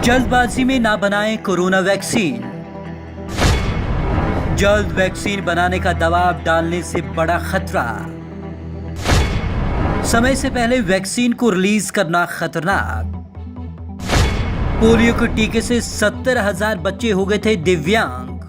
जल्दबाजी में ना बनाएं कोरोना वैक्सीन। जल्द वैक्सीन बनाने का दबाव डालने से बड़ा खतरा। समय से पहले वैक्सीन को रिलीज करना खतरनाक। पोलियो के टीके से 70,000 बच्चे हो गए थे दिव्यांग।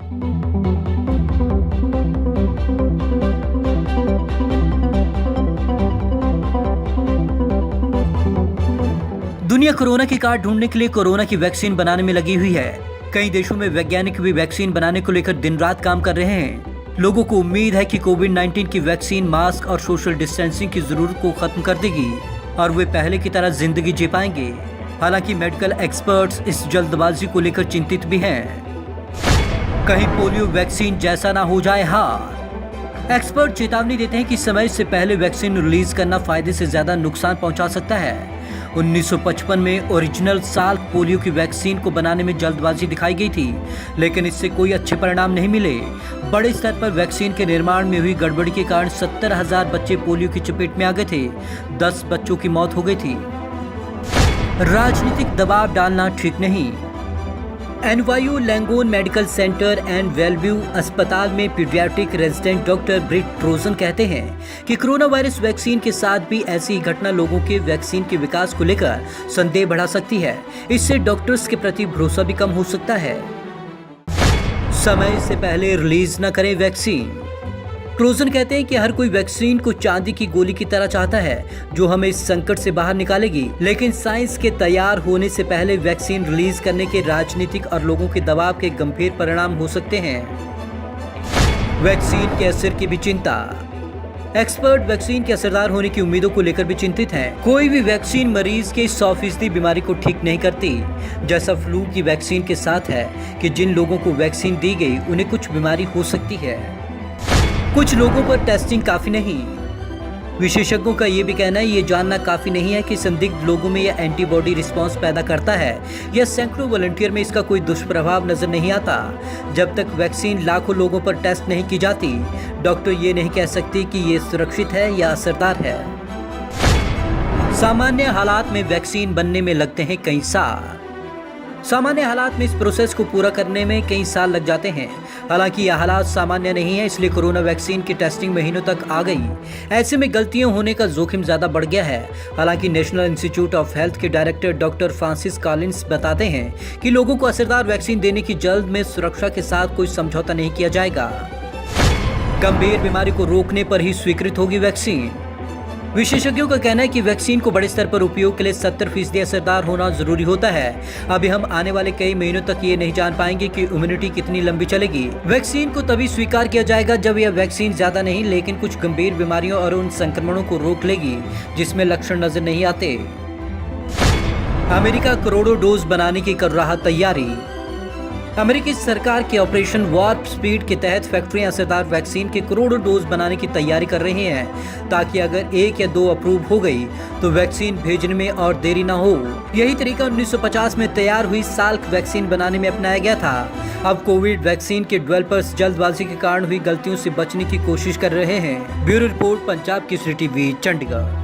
दुनिया कोरोना की काट ढूंढने के लिए कोरोना की वैक्सीन बनाने में लगी हुई है। कई देशों में वैज्ञानिक भी वैक्सीन बनाने को लेकर दिन रात काम कर रहे हैं। लोगों को उम्मीद है कि कोविड-19 की वैक्सीन मास्क और सोशल डिस्टेंसिंग की जरूरत को खत्म कर देगी और वे पहले की तरह जिंदगी जी पाएंगे। हालांकि मेडिकल एक्सपर्ट्स इस जल्दबाजी को लेकर चिंतित भी हैं। कहीं पोलियो वैक्सीन जैसा ना हो जाए हार। एक्सपर्ट चेतावनी देते हैं कि समय से पहले वैक्सीन रिलीज करना फायदे से ज्यादा नुकसान पहुंचा सकता है। 1955 में ओरिजिनल साल्क पोलियो की वैक्सीन को बनाने में जल्दबाजी दिखाई गई थी, लेकिन इससे कोई अच्छे परिणाम नहीं मिले। बड़े स्तर पर वैक्सीन के निर्माण में हुई गड़बड़ी के कारण 70,000 बच्चे पोलियो की चपेट में आ गए थे। 10 बच्चों की मौत हो गई थी। राजनीतिक दबाव डालना ठीक नहीं। NYU Langone Medical Center and Bellevue अस्पताल में paediatric resident doctor Britt Trojan कहते हैं कि कोरोना वायरस वैक्सीन के साथ भी ऐसी घटना लोगों के वैक्सीन के विकास को लेकर संदेह बढ़ा सकती है। इससे डॉक्टर्स के प्रति भरोसा भी कम हो सकता है। समय से पहले रिलीज न करें वैक्सीन। ट्रोजन कहते हैं कि हर कोई वैक्सीन को चांदी की गोली की तरह चाहता है जो हमें इस संकट से बाहर निकालेगी, लेकिन साइंस के तैयार होने से पहले वैक्सीन रिलीज करने के राजनीतिक और लोगों के दबाव के गंभीर परिणाम हो सकते हैं। वैक्सीन के असर की भी चिंता। एक्सपर्ट वैक्सीन के असरदार होने की उम्मीदों को लेकर भी चिंतित हैं। कोई भी वैक्सीन मरीज के 100% बीमारी को ठीक नहीं करती। जैसा फ्लू की वैक्सीन के साथ है कि जिन लोगों को वैक्सीन दी गई उन्हें कुछ बीमारी हो सकती है। कुछ लोगों पर टेस्टिंग काफी नहीं। विशेषज्ञों का ये भी कहना है ये जानना काफी नहीं है कि संदिग्ध लोगों में यह एंटीबॉडी रिस्पांस पैदा करता है या सैकड़ों वॉलंटियर में इसका कोई दुष्प्रभाव नजर नहीं आता। जब तक वैक्सीन लाखों लोगों पर टेस्ट नहीं की जाती, डॉक्टर ये नहीं कह सकते कि ये सुरक्षित है या असरदार है। सामान्य हालात में वैक्सीन बनने में लगते हैं कई साल। सामान्य हालात में इस प्रोसेस को पूरा करने में कई साल लग जाते हैं। हालांकि यह हालात सामान्य नहीं है, इसलिए कोरोना वैक्सीन की टेस्टिंग महीनों तक आ गई। ऐसे में गलतियां होने का जोखिम ज्यादा बढ़ गया है। हालांकि नेशनल इंस्टीट्यूट ऑफ हेल्थ के डायरेक्टर डॉक्टर फ्रांसिस कॉलिंस बताते हैं कि लोगों को असरदार वैक्सीन देने की जल्द में सुरक्षा के साथ कोई समझौता नहीं किया जाएगा। गंभीर बीमारी को रोकने पर ही स्वीकृत होगी वैक्सीन। विशेषज्ञों का कहना है कि वैक्सीन को बड़े स्तर पर उपयोग के लिए 70% असरदार होना जरूरी होता है। अभी हम आने वाले कई महीनों तक ये नहीं जान पाएंगे कि इम्यूनिटी कितनी लंबी चलेगी। वैक्सीन को तभी स्वीकार किया जाएगा जब यह वैक्सीन ज्यादा नहीं लेकिन कुछ गंभीर बीमारियों और उन संक्रमणों को रोक लेगी जिसमें लक्षण नजर नहीं आते। अमेरिका करोड़ों डोज बनाने की कर रहा तैयारी। अमेरिकी सरकार के ऑपरेशन वार्प स्पीड के तहत फैक्ट्रियां असरदार वैक्सीन के करोड़ों डोज बनाने की तैयारी कर रही हैं, ताकि अगर 1 या 2 अप्रूव हो गई तो वैक्सीन भेजने में और देरी ना हो। यही तरीका 1950 में तैयार हुई साल्क वैक्सीन बनाने में अपनाया गया था। अब कोविड वैक्सीन के डेवलपर्स जल्दबाजी के कारण हुई गलतियों से बचने की कोशिश कर रहे हैं। Bureau report, Punjab Kesari TV, Chandigarh.